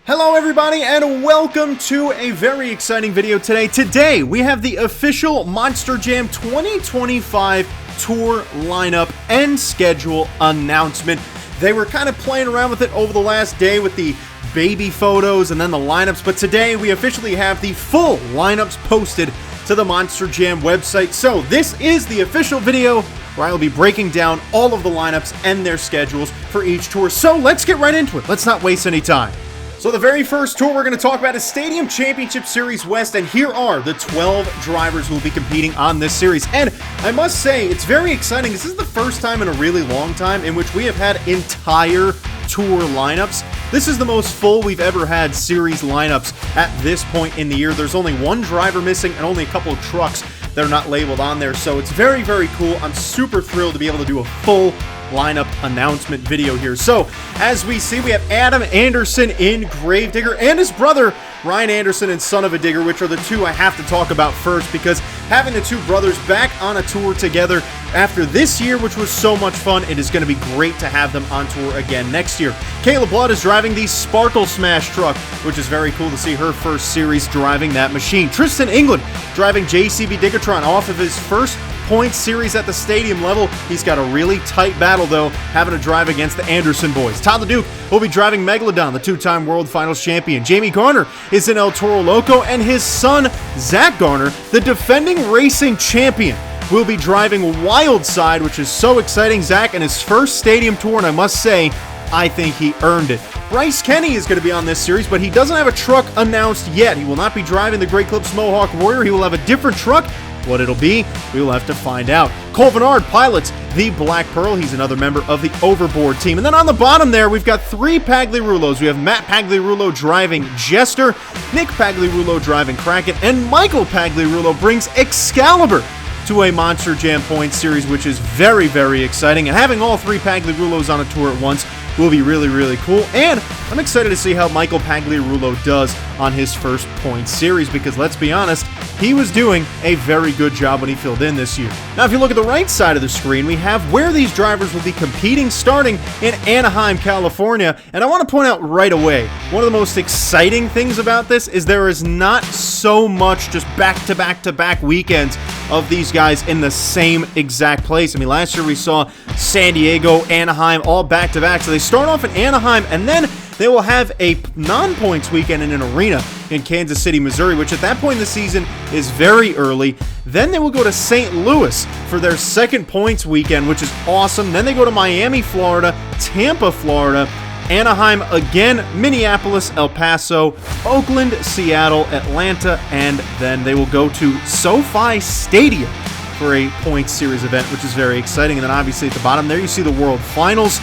Hello everybody and welcome to a very exciting video today. Today we have the official Monster Jam 2025 tour lineup and schedule announcement. They were kind of playing around with it over the last day with the baby photos and then the lineups, but today we officially have the full lineups posted to the Monster Jam website. So this is the official video where I will be breaking down all of the lineups and their schedules for each tour. So let's get right into it. Let's not waste any time. So the very first tour we're going to talk about is Stadium Championship Series West, and here are the 12 drivers who will be competing on this series. And I must say, it's very exciting. This is the first time in a really long time in which we have had entire tour lineups. This is the most full we've ever had series lineups at this point in the year. There's only one driver missing and only a couple of trucks that are not labeled on there, so it's very, very cool. I'm super thrilled to be able to do a full lineup announcement video here. So, as we see, we have Adam Anderson in Gravedigger and his brother, Ryan Anderson in Son of a Digger, which are the two I have to talk about first, because having the two brothers back on a tour together after this year, which was so much fun, it is going to be great to have them on tour again next year. Kayla Blood is driving the Sparkle Smash truck, which is very cool to see her first series driving that machine. Tristan England driving JCB Diggatron off of his first points series at the stadium level. He's got a really tight battle, though, having to drive against the Anderson boys. Tyler Duke will be driving Megalodon, the two-time World Finals champion. Jamie Garner is in El Toro Loco, and his son, Zach Garner, the defending racing champion, will be driving Wildside, which is so exciting. Zach in his first stadium tour, and I must say, I think he earned it. Bryce Kenny is going to be on this series, but he doesn't have a truck announced yet. He will not be driving the Great Clips Mohawk Warrior. He will have a different truck. What it'll be, we will have to find out. Cole Vernard pilots the Black Pearl. He's another member of the Overboard team. And then on the bottom there, we've got three Pagliarulos. We have Matt Pagliarulo driving Jester, Nick Pagliarulo driving Kraken, and Michael Pagliarulo brings Excalibur to a Monster Jam Points series, which is very, very exciting. And having all three Pagliarulos on a tour at once will be really, really cool. And I'm excited to see how Michael Pagliarulo does on his first points series, because let's be honest, he was doing a very good job when he filled in this year. Now, if you look at the right side of the screen, we have where these drivers will be competing starting in Anaheim, California. And I want to point out right away, one of the most exciting things about this is there is not so much just back-to-back-to-back weekends of these guys in the same exact place. I mean, last year we saw San Diego, Anaheim, all back-to-back. So they start off in Anaheim, and then they will have a non-points weekend in an arena in Kansas City, Missouri, which at that point in the season is very early. Then they will go to St. Louis for their second points weekend, which is awesome. Then they go to Miami, Florida, Tampa, Florida, Anaheim again, Minneapolis, El Paso, Oakland, Seattle, Atlanta, and then they will go to SoFi Stadium for a points series event, which is very exciting. And then obviously at the bottom there you see the World Finals.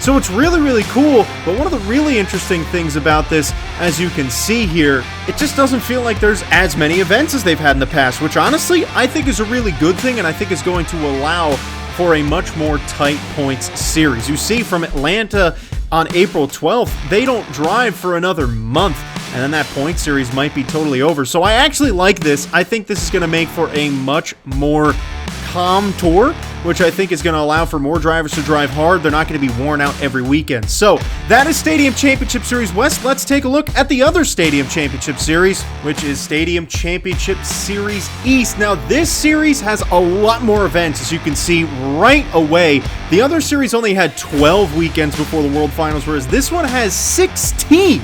So it's really, really cool, but one of the really interesting things about this, as you can see here, it just doesn't feel like there's as many events as they've had in the past, which honestly I think is a really good thing, and I think is going to allow for a much more tight points series. You see from Atlanta on April 12th, they don't drive for another month, and then that point series might be totally over. So I actually like this. I think this is going to make for a much more calm tour, which I think is going to allow for more drivers to drive hard. They're not going to be worn out every weekend. So that is Stadium Championship Series West. Let's take a look at the other Stadium Championship Series, which is Stadium Championship Series East. Now, this series has a lot more events, as you can see right away. The other series only had 12 weekends before the World Finals, whereas this one has 16.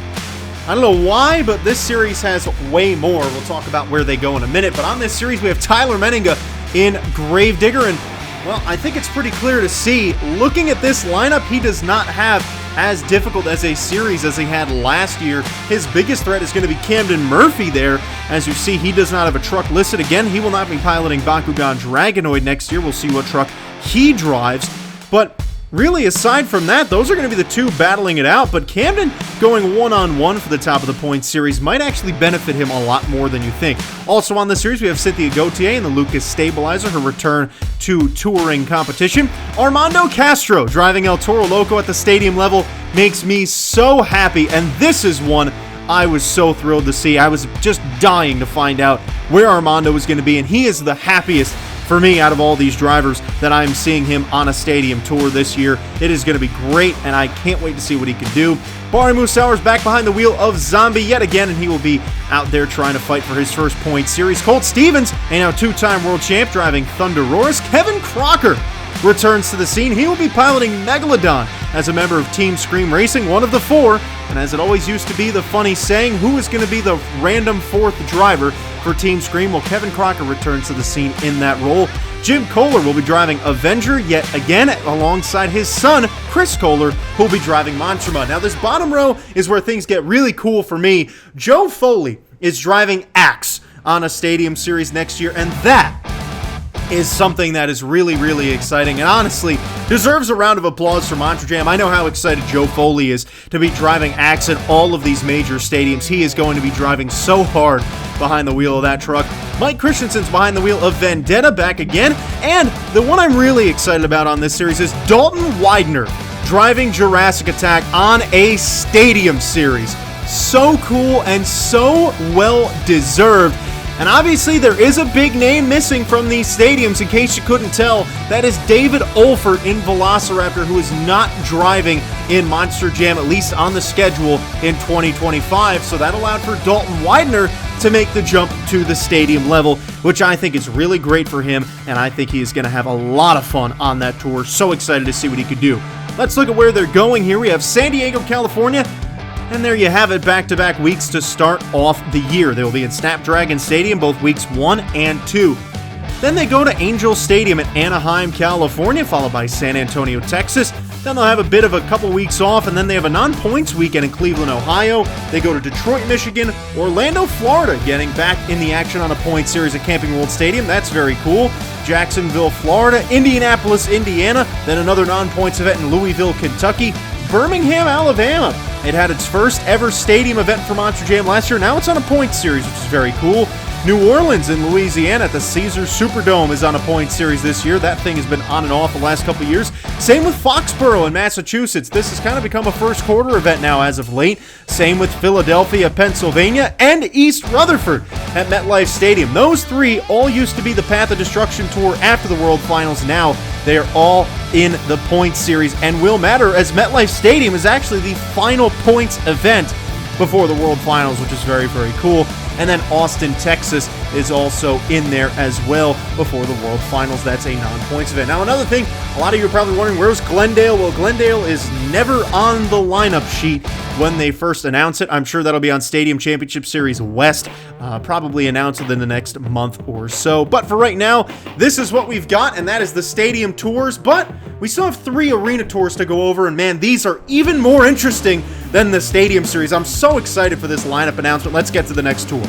I don't know why, but this series has way more. We'll talk about where they go in a minute. But on this series, we have Tyler Menninga in Gravedigger, and well, I think it's pretty clear to see, looking at this lineup, he does not have as difficult as a series as he had last year. His biggest threat is going to be Camden Murphy there. As you see, he does not have a truck listed. Again, he will not be piloting Bakugan Dragonoid next year. We'll see what truck he drives. But really, aside from that, those are going to be the two battling it out, but Camden going one-on-one for the top of the points series might actually benefit him a lot more than you think. Also on the series, we have Cynthia Gauthier and the Lucas Stabilizer, her return to touring competition. Armando Castro driving El Toro Loco at the stadium level makes me so happy, and this is one I was so thrilled to see. I was just dying to find out where Armando was going to be, and he is the happiest for me out of all these drivers that I'm seeing him on a stadium tour this year. It is going to be great, and I can't wait to see what he can do. Barry Musauer's back behind the wheel of Zombie yet again, and he will be out there trying to fight for his first point series. Colt Stevens, a now two-time world champ, driving Thunder Roars. Kevin Crocker returns to the scene. He will be piloting Megalodon as a member of Team Scream Racing, one of the four. And as it always used to be, the funny saying, who is going to be the random fourth driver for Team Scream? Well, Kevin Crocker returns to the scene in that role. Jim Kohler will be driving Avenger yet again alongside his son, Chris Kohler, who will be driving Monster Mud. Now, this bottom row is where things get really cool for me. Joe Foley is driving Axe on a Stadium Series next year, and that is something that is really, really exciting and honestly deserves a round of applause for Monster Jam. I know how excited Joe Foley is to be driving Axe at all of these major stadiums. He is going to be driving so hard behind the wheel of that truck. Mike Christensen's behind the wheel of Vendetta back again, and the one I'm really excited about on this series is Dalton Widener driving Jurassic Attack on a Stadium Series. So cool and so well deserved. And obviously there is a big name missing from these stadiums, in case you couldn't tell. That is David Olfert in Velociraptor, who is not driving in Monster Jam, at least on the schedule in 2025. So that allowed for Dalton Widener to make the jump to the stadium level, which I think is really great for him, and I think he is going to have a lot of fun on that tour. So excited to see what he could do. Let's look at where they're going here. We have San Diego, California. And there you have it, back-to-back weeks to start off the year. They will be in Snapdragon Stadium both weeks 1 and 2. Then they go to Angel Stadium in Anaheim, California, followed by San Antonio, Texas. Then they'll have a bit of a couple weeks off, and then they have a non-points weekend in Cleveland, Ohio. They go to Detroit, Michigan, Orlando, Florida, getting back in the action on a point series at Camping World Stadium. That's very cool. Jacksonville, Florida, Indianapolis, Indiana, then another non-points event in Louisville, Kentucky, Birmingham, Alabama. It had its first ever stadium event for Monster Jam last year. Now it's on a point series, which is very cool. New Orleans in Louisiana at the Caesars Superdome is on a point series this year. That thing has been on and off the last couple of years. Same with Foxborough in Massachusetts. This has kind of become a first quarter event now as of late. Same with Philadelphia, Pennsylvania, and East Rutherford at MetLife Stadium. Those three all used to be the Path of Destruction Tour after the World Finals. Now they are all in the points series and will matter, as MetLife Stadium is actually the final points event before the World Finals, which is very, very cool. And then Austin, Texas is also in there as well before the World Finals. That's a non-points event. Now, another thing, a lot of you are probably wondering, where's Glendale? Well, Glendale is never on the lineup sheet when they first announce it. I'm sure that'll be on Stadium Championship Series West, probably announced within the next month or so. But for right now, this is what we've got, and that is the Stadium Tours. But we still have 3 Arena Tours to go over, and man, these are even more interesting than the Stadium Series. I'm so excited for this lineup announcement. Let's get to the next tour.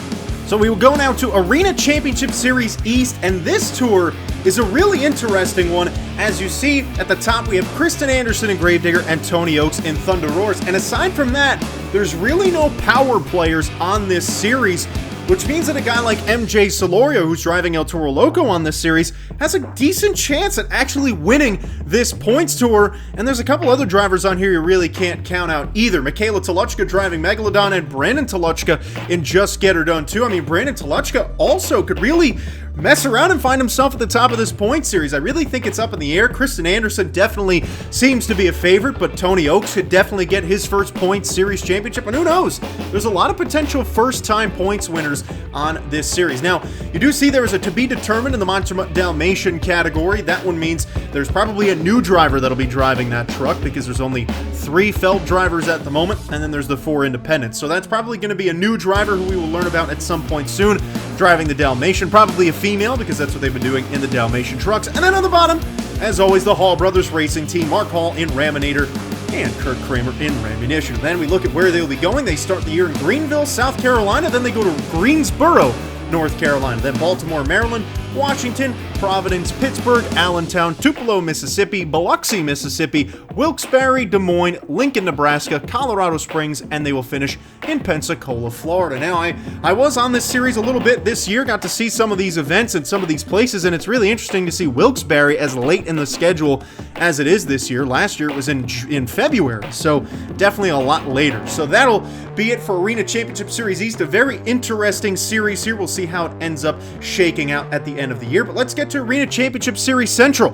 So we will go now to Arena Championship Series East, and this tour is a really interesting one. As you see at the top, we have Kristen Anderson in Gravedigger and Tony Oaks in Thunder Roars. And aside from that, there's really no power players on this series, which means that a guy like MJ Solorio, who's driving El Toro Loco on this series, has a decent chance at actually winning this points tour. And there's a couple other drivers on here you really can't count out either. Michaela Toluchka driving Megalodon, and Brandon Toluchka in Just Get Her Done too. I mean, Brandon Toluchka also could really mess around and find himself at the top of this point series. I really think it's up in the air. Kristen Anderson definitely seems to be a favorite, but Tony Oaks could definitely get his first points series championship, and who knows? There's a lot of potential first-time points winners on this series. Now, you do see there is a to be determined in the Monster Dalmatian category. That one means there's probably a new driver that'll be driving that truck, because there's only 3 Felt drivers at the moment, and then there's the 4 independents. So that's probably going to be a new driver who we will learn about at some point soon, driving the Dalmatian, probably a female, because that's what they've been doing in the Dalmatian trucks. And then on the bottom, as always, the Hall Brothers Racing Team, Mark Hall in Raminator and Kurt Kramer in Rammunition. Then we look at where they'll be going. They start the year in Greenville, South Carolina, then they go to Greensboro, North Carolina, then Baltimore, Maryland, Washington, Providence, Pittsburgh, Allentown, Tupelo, Mississippi, Biloxi, Mississippi, Wilkes-Barre, Des Moines, Lincoln, Nebraska, Colorado Springs, and they will finish in Pensacola, Florida. Now, I was on this series a little bit this year, got to see some of these events and some of these places, and it's really interesting to see Wilkes-Barre as late in the schedule as it is this year. Last year it was in February, so definitely a lot later. So that'll be it for Arena Championship Series East. A very interesting series here. We'll see how it ends up shaking out at the end of the year, but let's get to Arena Championship Series Central.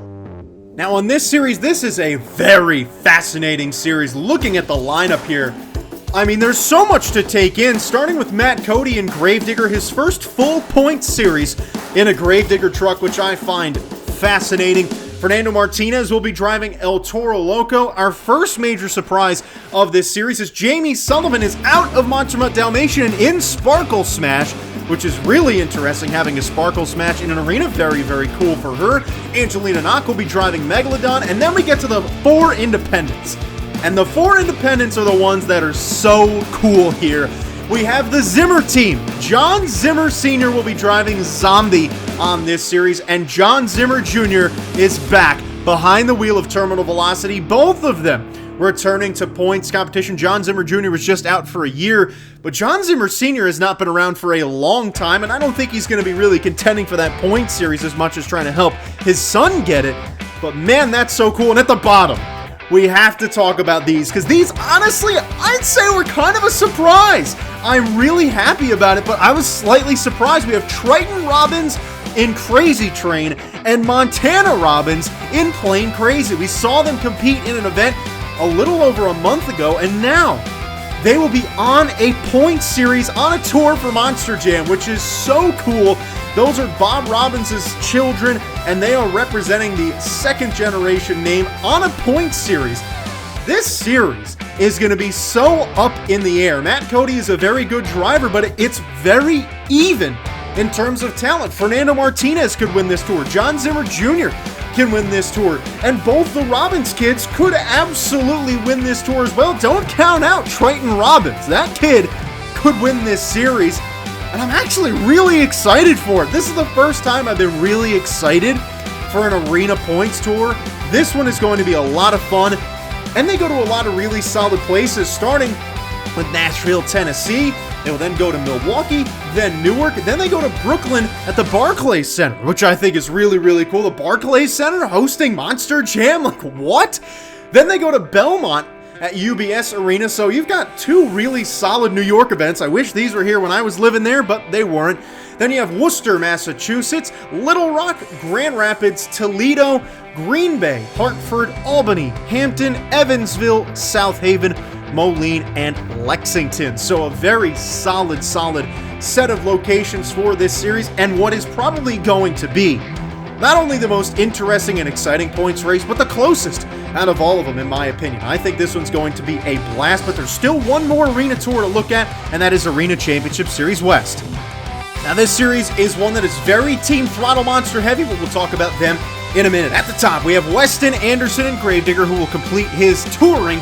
Now on this series, this is a very fascinating series. Looking at the lineup here, I mean, there's so much to take in, starting with Matt Cody in Gravedigger, his first full point series in a Gravedigger truck, which I find fascinating. Fernando Martinez will be driving El Toro Loco. Our first major surprise of this series is Jamie Sullivan is out of Monster Mutt Dalmatian and in Sparkle Smash, which is really interesting, having a Sparkle Smash in an arena. Very, very cool for her. Angelina Knock will be driving Megalodon, and then we get to the 4 independents. And the 4 independents are the ones that are so cool here. We have the Zimmer team. John Zimmer Sr. will be driving Zombie on this series, and John Zimmer Jr. is back behind the wheel of Terminal Velocity. Both of them returning to points competition. John Zimmer Jr. was just out for a year, but John Zimmer Sr. has not been around for a long time, and I don't think he's going to be really contending for that point series as much as trying to help his son get it. But man, that's so cool. And at the bottom, we have to talk about these, because these, honestly, I'd say were kind of a surprise. I'm really happy about it, but I was slightly surprised. We have Triton Robbins in Crazy Train and Montana Robbins in Plane Crazy. We saw them compete in an event a little over a month ago, and now they will be on a point series on a tour for Monster Jam, which is so cool. Those are Bob Robbins' children, and they are representing the second generation name on a point series. This series is going to be so up in the air. Matt Cody is a very good driver, but it's very even in terms of talent. Fernando Martinez could win this tour. John Zimmer Jr. can win this tour. And both the Robbins kids could absolutely win this tour as well. Don't count out Triton Robbins. That kid could win this series. And I'm actually really excited for it. This is the first time I've been really excited for an arena points tour. This one is going to be a lot of fun. And they go to a lot of really solid places, starting with Nashville, Tennessee. They will then go to Milwaukee, then Newark, then they go to Brooklyn at the Barclays Center, which I think is really, really cool. The Barclays Center hosting Monster Jam? Like, what? Then they go to Belmont at UBS Arena, so you've got 2 really solid New York events. I wish these were here when I was living there, but they weren't. Then you have Worcester, Massachusetts, Little Rock, Grand Rapids, Toledo, Green Bay, Hartford, Albany, Hampton, Evansville, South Haven, Moline, and Lexington. So a very solid set of locations for this series, and what is probably going to be not only the most interesting and exciting points race, but the closest out of all of them, in my opinion. I think this one's going to be a blast, but there's still one more arena tour to look at, and that is Arena Championship Series West. Now, this series is one that is very Team Throttle Monster heavy, but we'll talk about them in a minute. At the top, we have Weston Anderson and Gravedigger, who will complete his touring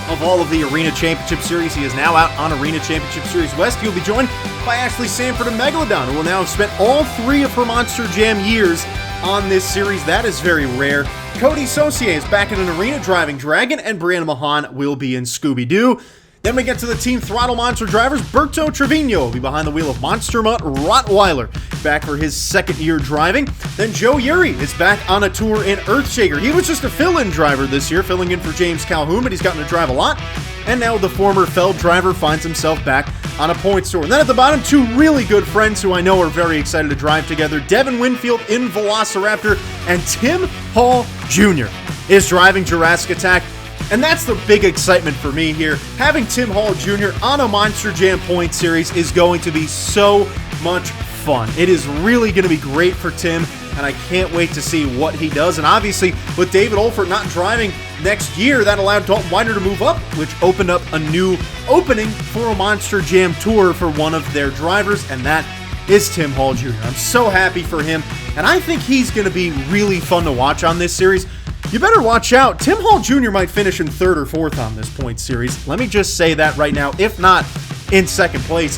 of all of the Arena Championship Series. He is now out on Arena Championship Series West. He'll be joined by Ashley Sanford and Megalodon, who will now have spent all 3 of her Monster Jam years on this series. That is very rare. Cody Saucier is back in an arena driving Dragon, and Brianna Mahan will be in Scooby-Doo. Then we get to the Team Throttle Monster drivers. Berto Trevino will be behind the wheel of Monster Mutt Rottweiler, back for his 2nd year driving. Then Joe Uri is back on a tour in Earthshaker. He was just a fill-in driver this year, filling in for James Calhoun, but he's gotten to drive a lot. And now the former Feld driver finds himself back on a points tour. And then at the bottom, 2 really good friends who I know are very excited to drive together. Devin Winfield in Velociraptor, and Tim Hall Jr. is driving Jurassic Attack. And that's the big excitement for me here. Having Tim Hall Jr. on a Monster Jam point series is going to be so much fun. It is really going to be great for Tim, and I can't wait to see what he does. And obviously, with David Olfert not driving next year, that allowed Dalton Winder to move up, which opened up a new opening for a Monster Jam tour for one of their drivers, and that is Tim Hall Jr. I'm so happy for him, and I think he's going to be really fun to watch on this series. You better watch out. Tim Hall Jr. might finish in 3rd or 4th on this point series. Let me just say that right now, if not in 2nd place.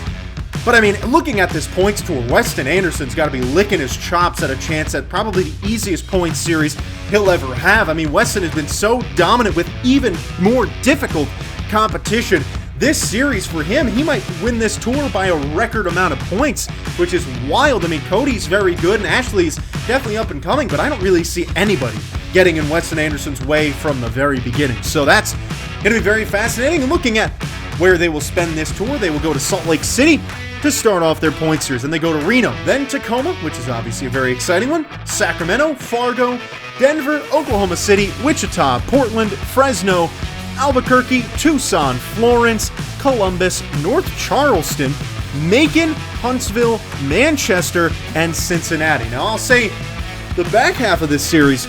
But I mean, looking at this points tour, Weston Anderson's got to be licking his chops at a chance at probably the easiest points series he'll ever have. I mean, Weston has been so dominant with even more difficult competition. This series for him, he might win this tour by a record amount of points, which is wild. I mean, Cody's very good and Ashley's definitely up and coming, but I don't really see anybody getting in Weston Anderson's way from the very beginning. So that's going to be very fascinating. And looking at where they will spend this tour, they will go to Salt Lake City to start off their point series. Then they go to Reno, then Tacoma, which is obviously a very exciting one, Sacramento, Fargo, Denver, Oklahoma City, Wichita, Portland, Fresno, Albuquerque, Tucson, Florence, Columbus, North Charleston, Macon, Huntsville, Manchester, and Cincinnati. Now, I'll say the back half of this series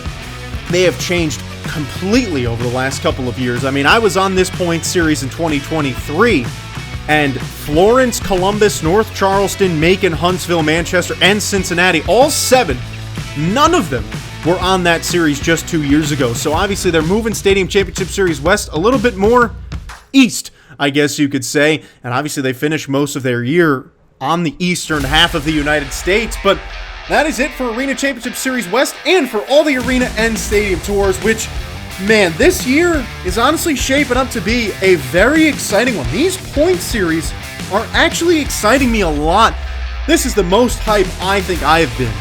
may have changed completely over the last couple of years. I mean, I was on this point series in 2023, and Florence, Columbus, North Charleston, Macon, Huntsville, Manchester, and Cincinnati, all 7, none of them were on that series just 2 years ago. So obviously they're moving Stadium Championship Series West a little bit more east, I guess you could say. And obviously they finished most of their year on the eastern half of the United States. But that is it for Arena Championship Series West and for all the arena and stadium tours, which, man, this year is honestly shaping up to be a very exciting one. These point series are actually exciting me a lot. This is the most hype I think I have been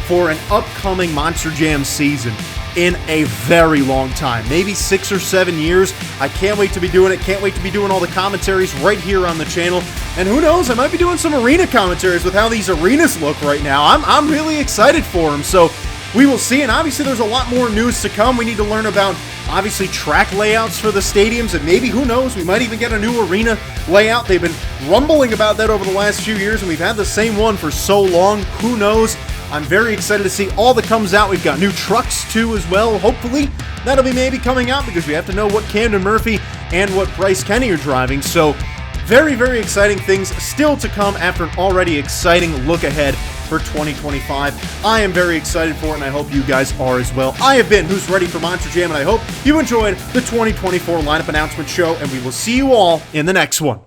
for an upcoming Monster Jam season in a very long time, maybe 6 or 7 years. I can't wait to be doing it. Can't wait to be doing all the commentaries right here on the channel. And who knows, I might be doing some arena commentaries with how these arenas look right now. I'm really excited for them. So we will see. And obviously there's a lot more news to come. We need to learn about, obviously, track layouts for the stadiums, and maybe, who knows, we might even get a new arena layout. They've been rumbling about that over the last few years, and we've had the same one for so long. Who knows? I'm very excited to see all that comes out. We've got new trucks, too, as well. Hopefully, that'll be maybe coming out, because we have to know what Camden Murphy and what Bryce Kenny are driving. So, very, very exciting things still to come after an already exciting look ahead for 2025. I am very excited for it, and I hope you guys are as well. I have been Who's Ready for Monster Jam, and I hope you enjoyed the 2024 lineup announcement show, and we will see you all in the next one.